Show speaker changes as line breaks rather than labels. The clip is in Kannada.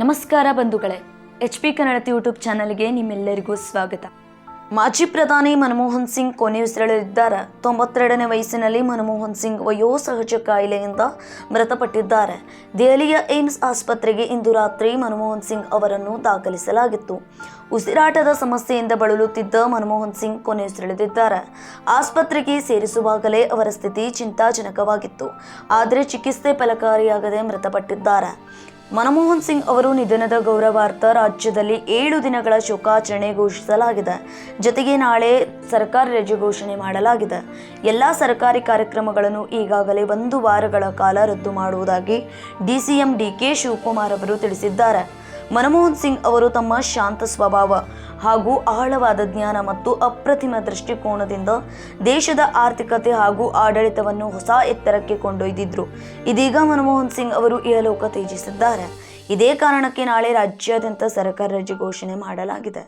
ನಮಸ್ಕಾರ ಬಂಧುಗಳೇ, HP ಕನ್ನಡ ಯೂಟ್ಯೂಬ್ ಚಾನಲ್ಗೆ ನಿಮ್ಮೆಲ್ಲರಿಗೂ ಸ್ವಾಗತ. ಮಾಜಿ ಪ್ರಧಾನಿ ಮನಮೋಹನ್ ಸಿಂಗ್ ಕೊನೆಯುಸಿರೆಳೆದಿದ್ದಾರೆ. 92ನೇ ವಯಸ್ಸಿನಲ್ಲಿ ಮನಮೋಹನ್ ಸಿಂಗ್ ವಯೋಸಹಜ ಕಾಯಿಲೆಯಿಂದ ಮೃತಪಟ್ಟಿದ್ದಾರೆ. ದೆಹಲಿಯ ಏಮ್ಸ್ ಆಸ್ಪತ್ರೆಗೆ ಇಂದು ರಾತ್ರಿ ಮನಮೋಹನ್ ಸಿಂಗ್ ಅವರನ್ನು ದಾಖಲಿಸಲಾಗಿತ್ತು. ಉಸಿರಾಟದ ಸಮಸ್ಯೆಯಿಂದ ಬಳಲುತ್ತಿದ್ದ ಮನಮೋಹನ್ ಸಿಂಗ್ ಕೊನೆಯುಸಿರೆಳೆದಿದ್ದಾರೆ. ಆಸ್ಪತ್ರೆಗೆ ಸೇರಿಸುವಾಗಲೇ ಅವರ ಸ್ಥಿತಿ ಚಿಂತಾಜನಕವಾಗಿತ್ತು. ಆದರೆ ಚಿಕಿತ್ಸೆ ಫಲಕಾರಿಯಾಗದೆ ಮೃತಪಟ್ಟಿದ್ದಾರೆ. ಮನಮೋಹನ್ ಸಿಂಗ್ ಅವರು ನಿಧನದ ಗೌರವಾರ್ಥ ರಾಜ್ಯದಲ್ಲಿ 7 ದಿನಗಳ ಶೋಕಾಚರಣೆ ಘೋಷಿಸಲಾಗಿದೆ. ಜೊತೆಗೆ ನಾಳೆ ಸರ್ಕಾರಿ ರಜೆ ಘೋಷಣೆ ಮಾಡಲಾಗಿದೆ. ಎಲ್ಲ ಸರ್ಕಾರಿ ಕಾರ್ಯಕ್ರಮಗಳನ್ನು ಈಗಾಗಲೇ 1 ವಾರಗಳ ಕಾಲ ರದ್ದು ಮಾಡುವುದಾಗಿ DCM DK ಶಿವಕುಮಾರ್ ಅವರು ತಿಳಿಸಿದ್ದಾರೆ. ಮನಮೋಹನ್ ಸಿಂಗ್ ಅವರು ತಮ್ಮ ಶಾಂತ ಸ್ವಭಾವ ಹಾಗೂ ಆಳವಾದ ಜ್ಞಾನ ಮತ್ತು ಅಪ್ರತಿಮ ದೃಷ್ಟಿಕೋನದಿಂದ ದೇಶದ ಆರ್ಥಿಕತೆ ಹಾಗೂ ಆಡಳಿತವನ್ನು ಹೊಸ ಎತ್ತರಕ್ಕೆ ಕೊಂಡೊಯ್ದಿದ್ರು. ಇದೀಗ ಮನಮೋಹನ್ ಸಿಂಗ್ ಅವರು ಇಹಲೋಕ ತ್ಯಜಿಸಿದ್ದಾರೆ. ಇದೇ ಕಾರಣಕ್ಕೆ ನಾಳೆ ರಾಜ್ಯಾದ್ಯಂತ ಸರ್ಕಾರಿ ರಜೆ ಘೋಷಣೆ ಮಾಡಲಾಗಿದೆ.